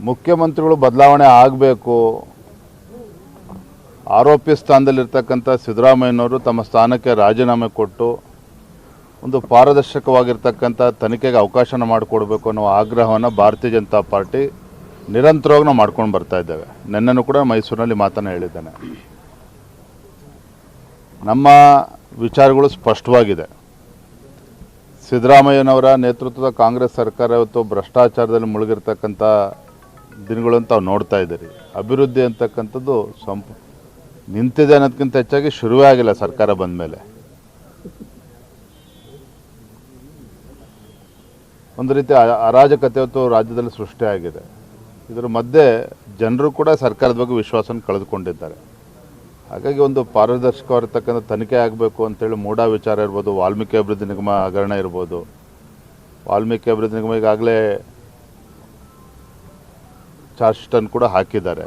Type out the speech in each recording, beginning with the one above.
ಮುಖ್ಯಮಂತ್ರಿಗಳು ಬದಲಾವಣೆ ಆಗಬೇಕು, ಆರೋಪಿ ಸ್ಥಾನದಲ್ಲಿರ್ತಕ್ಕಂಥ ಸಿದ್ದರಾಮಯ್ಯನವರು ತಮ್ಮ ಸ್ಥಾನಕ್ಕೆ ರಾಜೀನಾಮೆ ಕೊಟ್ಟು ಒಂದು ಪಾರದರ್ಶಕವಾಗಿರ್ತಕ್ಕಂಥ ತನಿಖೆಗೆ ಅವಕಾಶನ ಮಾಡಿಕೊಡ್ಬೇಕು ಅನ್ನೋ ಆಗ್ರಹವನ್ನು ಭಾರತೀಯ ಜನತಾ ಪಾರ್ಟಿ ನಿರಂತರವಾಗಿ ನಾವು ಮಾಡ್ಕೊಂಡು ಬರ್ತಾ ಇದ್ದೇವೆ. ನಿನ್ನೆನೂ ಕೂಡ ಮೈಸೂರಿನಲ್ಲಿ ಮಾತನ್ನು ಹೇಳಿದ್ದೇನೆ. ನಮ್ಮ ವಿಚಾರಗಳು ಸ್ಪಷ್ಟವಾಗಿದೆ. ಸಿದ್ದರಾಮಯ್ಯನವರ ನೇತೃತ್ವದ ಕಾಂಗ್ರೆಸ್ ಸರ್ಕಾರ ಇವತ್ತು ಭ್ರಷ್ಟಾಚಾರದಲ್ಲಿ ಮುಳುಗಿರ್ತಕ್ಕಂಥ ದಿನಗಳಂತ ತಾವು ನೋಡ್ತಾ ಇದ್ದೀರಿ. ಅಭಿವೃದ್ಧಿ ಅಂತಕ್ಕಂಥದ್ದು ನಿಂತಿದೆ ಅನ್ನೋದಕ್ಕಿಂತ ಹೆಚ್ಚಾಗಿ ಶುರುವೇ ಆಗಿಲ್ಲ ಸರ್ಕಾರ ಬಂದ ಮೇಲೆ. ಒಂದು ರೀತಿ ಅರಾಜಕತೆ ಇವತ್ತು ರಾಜ್ಯದಲ್ಲಿ ಸೃಷ್ಟಿಯಾಗಿದೆ. ಇದರ ಮಧ್ಯೆ ಜನರು ಕೂಡ ಸರ್ಕಾರದ ಬಗ್ಗೆ ವಿಶ್ವಾಸನ ಕಳೆದುಕೊಂಡಿದ್ದಾರೆ. ಹಾಗಾಗಿ ಒಂದು ಪಾರದರ್ಶಕವಾಗಿರ್ತಕ್ಕಂಥ ತನಿಖೆ ಆಗಬೇಕು ಅಂತೇಳಿ ಮೂಡಾ ವಿಚಾರ ಇರ್ಬೋದು, ವಾಲ್ಮೀಕಿ ಅಭಿವೃದ್ಧಿ ನಿಗಮ ಹಗರಣ ಇರ್ಬೋದು. ವಾಲ್ಮೀಕಿ ಅಭಿವೃದ್ಧಿ ನಿಗಮ ಈಗಾಗಲೇ ಚಾರ್ಜ್ ಶೀಟನ್ನು ಕೂಡ ಹಾಕಿದ್ದಾರೆ.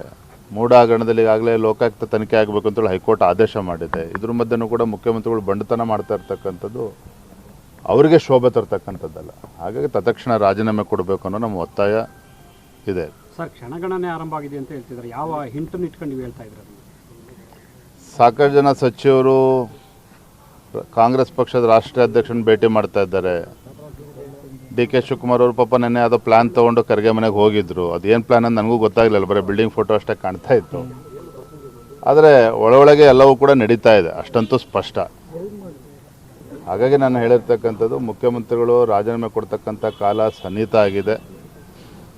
ಮೂಡಾ ಹಗರಣದಲ್ಲಿ ಈಗಾಗಲೇ ಲೋಕಾಯುಕ್ತ ತನಿಖೆ ಆಗಬೇಕು ಅಂತೇಳಿ ಹೈಕೋರ್ಟ್ ಆದೇಶ ಮಾಡಿದೆ. ಇದ್ರ ಮಧ್ಯೆನೂ ಕೂಡ ಮುಖ್ಯಮಂತ್ರಿಗಳು ಬಂಡತನ ಮಾಡ್ತಾ ಇರ್ತಕ್ಕಂಥದ್ದು ಅವರಿಗೆ ಶೋಭೆ ತರ್ತಕ್ಕಂಥದ್ದಲ್ಲ. ಹಾಗಾಗಿ ತತ್ಕ್ಷಣ ರಾಜೀನಾಮೆ ಕೊಡಬೇಕು ಅನ್ನೋ ನಮ್ಮ ಒತ್ತಾಯ ಇದೆ. ಸರ್, ಕ್ಷಣಗಣನೆ ಆರಂಭ ಆಗಿದೆ ಅಂತ ಹೇಳ್ತಿದ್ದಾರೆ. ಯಾವ ಹಿಂಟನ್ನು ಇಟ್ಕೊಂಡು ನೀವು ಹೇಳ್ತಾ ಇದ್ದೀರಾ? ಸಾಕಷ್ಟು ಜನ ಸಚಿವರು ಕಾಂಗ್ರೆಸ್ ಪಕ್ಷದ ರಾಷ್ಟ್ರೀಯ ಅಧ್ಯಕ್ಷನ ಭೇಟಿ ಮಾಡ್ತಾ ಇದ್ದಾರೆ. ಡಿ ಕೆ ಶಿವಕುಮಾರ್ ಅವರು ಪಾಪ ನೆನ್ನೆ ಯಾವುದೋ ಪ್ಲ್ಯಾನ್ ತೊಗೊಂಡು ಖರ್ಗೆ ಮನೆಗೆ ಹೋಗಿದ್ರು. ಅದೇನು ಪ್ಲ್ಯಾನ್ ಅಂತ ನನಗೂ ಗೊತ್ತಾಗಲಿಲ್ಲ, ಬರೀ ಬಿಲ್ಡಿಂಗ್ ಫೋಟೋ ಅಷ್ಟೇ ಕಾಣ್ತಾ ಇತ್ತು. ಆದರೆ ಒಳಗೆ ಎಲ್ಲವೂ ಕೂಡ ನಡೀತಾ ಇದೆ, ಅಷ್ಟಂತೂ ಸ್ಪಷ್ಟ. ಹಾಗಾಗಿ ನಾನು ಹೇಳಿರ್ತಕ್ಕಂಥದ್ದು ಮುಖ್ಯಮಂತ್ರಿಗಳು ರಾಜೀನಾಮೆ ಕೊಡ್ತಕ್ಕಂಥ ಕಾಲ ಸನ್ನಿಹಿತ ಆಗಿದೆ.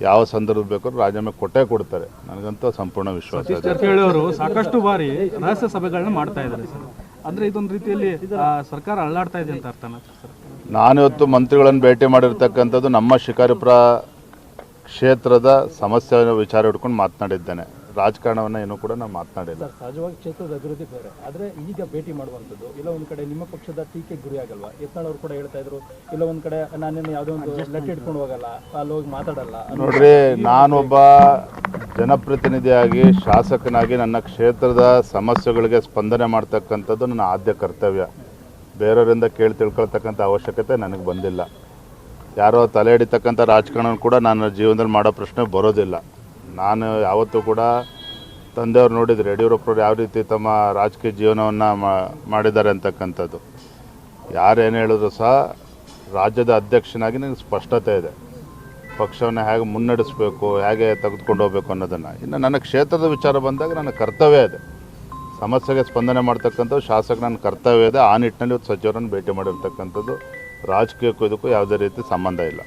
ಯಾವ ಸಂದರ್ಭ ಬೇಕಾದ್ರೂ ರಾಜೀನಾಮೆ ಕೊಟ್ಟೇ ಕೊಡ್ತಾರೆ, ನನಗಂತೂ ಸಂಪೂರ್ಣ ವಿಶ್ವಾಸ ಇದೆ. ಜಾರಕಿಹೊಳಿ ಅವರು ಸಾಕಷ್ಟು ಬಾರಿ ರಹಸ್ಯ ಸಭೆಗಳನ್ನ ಮಾಡ್ತಾ ಇದ್ದಾರೆ ಸರ್. ಅಂದರೆ ಇದೊಂದು ರೀತಿಯಲ್ಲಿ ಸರ್ಕಾರ ಅಳ್ಳಾಡ್ತಾ ಇದೆ ಅಂತ ಅರ್ಥನಾ ಸರ್? ನಾನಿವತ್ತು ಮಂತ್ರಿಗಳನ್ನು ಭೇಟಿ ಮಾಡಿರ್ತಕ್ಕಂಥದ್ದು ನಮ್ಮ ಶಿಕಾರಿಪುರ ಕ್ಷೇತ್ರದ ಸಮಸ್ಯೆ ವಿಚಾರ ಹಿಡ್ಕೊಂಡು ಮಾತನಾಡಿದ್ದೇನೆ. ರಾಜಕಾರಣವನ್ನು ಏನೂ ಕೂಡ ನಾನು ಮಾತನಾಡಿಲ್ಲ. ಸಹಜವಾಗಿ ಕ್ಷೇತ್ರದ ಅಭಿವೃದ್ಧಿ ಬೇರೆ, ಆದರೆ ಈಗ ಭೇಟಿ ಮಾಡುವಂಥದ್ದು ಇಲ್ಲ ಒಂದು ಕಡೆ ನಿಮ್ಮ ಪಕ್ಷದ ಟೀಕೆ ಗುರಿ ಆಗಲ್ವಾ? ಯತ್ನಾಳ್ ಅವರು ಕೂಡ ಹೇಳ್ತಾ ಇದ್ರು, ಇಲ್ಲ ಒಂದು ಕಡೆ ನಾನೇನು ಯಾವುದೋ ಒಂದು ಲೆಟ್ ಇಟ್ಕೊಂಡು ಹೋಗಲ್ಲ, ಅಲ್ಲಿ ಹೋಗಿ ಮಾತಾಡಲ್ಲ. ನೋಡ್ರಿ, ನಾನೊಬ್ಬ ಜನಪ್ರತಿನಿಧಿಯಾಗಿ ಶಾಸಕನಾಗಿ ನನ್ನ ಕ್ಷೇತ್ರದ ಸಮಸ್ಯೆಗಳಿಗೆ ಸ್ಪಂದನೆ ಮಾಡ್ತಕ್ಕಂಥದ್ದು ನನ್ನ ಆದ್ಯ ಕರ್ತವ್ಯ. ಬೇರೆಯವರಿಂದ ಕೇಳಿ ತಿಳ್ಕೊಳ್ತಕ್ಕಂಥ ಅವಶ್ಯಕತೆ ನನಗೆ ಬಂದಿಲ್ಲ. ಯಾರೋ ತಲೆ ಹಿಡಿತಕ್ಕಂಥ ರಾಜಕಾರಣ ಕೂಡ ನನ್ನ ಜೀವನದಲ್ಲಿ ಮಾಡೋ ಪ್ರಶ್ನೆ ಬರೋದಿಲ್ಲ. ನಾನು ಯಾವತ್ತೂ ಕೂಡ ತಂದೆಯವ್ರು ನೋಡಿದ್ರು ಯಡಿಯೂರಪ್ಪರು ಯಾವ ರೀತಿ ತಮ್ಮ ರಾಜಕೀಯ ಜೀವನವನ್ನು ಮಾಡಿದ್ದಾರೆ ಅಂತಕ್ಕಂಥದ್ದು. ಯಾರೇನು ಹೇಳಿದ್ರು ಸಹ ರಾಜ್ಯದ ಅಧ್ಯಕ್ಷನಾಗಿ ನನಗೆ ಸ್ಪಷ್ಟತೆ ಇದೆ. ಪಕ್ಷವನ್ನು ಹೇಗೆ ಮುನ್ನಡೆಸಬೇಕು, ಹೇಗೆ ತೆಗೆದುಕೊಂಡು ಹೋಗಬೇಕು ಅನ್ನೋದನ್ನು. ಇನ್ನು ನನ್ನ ಕ್ಷೇತ್ರದ ವಿಚಾರ ಬಂದಾಗ ನನ್ನ ಕರ್ತವ್ಯ ಇದೆ, ಸಮಸ್ಯೆಗೆ ಸ್ಪಂದನೆ ಮಾಡ್ತಕ್ಕಂಥದ್ದು ಶಾಸಕ ನನ್ನ ಕರ್ತವ್ಯ ಇದೆ. ಆ ನಿಟ್ಟಿನಲ್ಲಿ ಸಚಿವರನ್ನು ಭೇಟಿ ಮಾಡಿರ್ತಕ್ಕಂಥದ್ದು ರಾಜಕೀಯಕ್ಕೂ ಇದಕ್ಕೂ ಯಾವುದೇ ರೀತಿ ಸಂಬಂಧ ಇಲ್ಲ.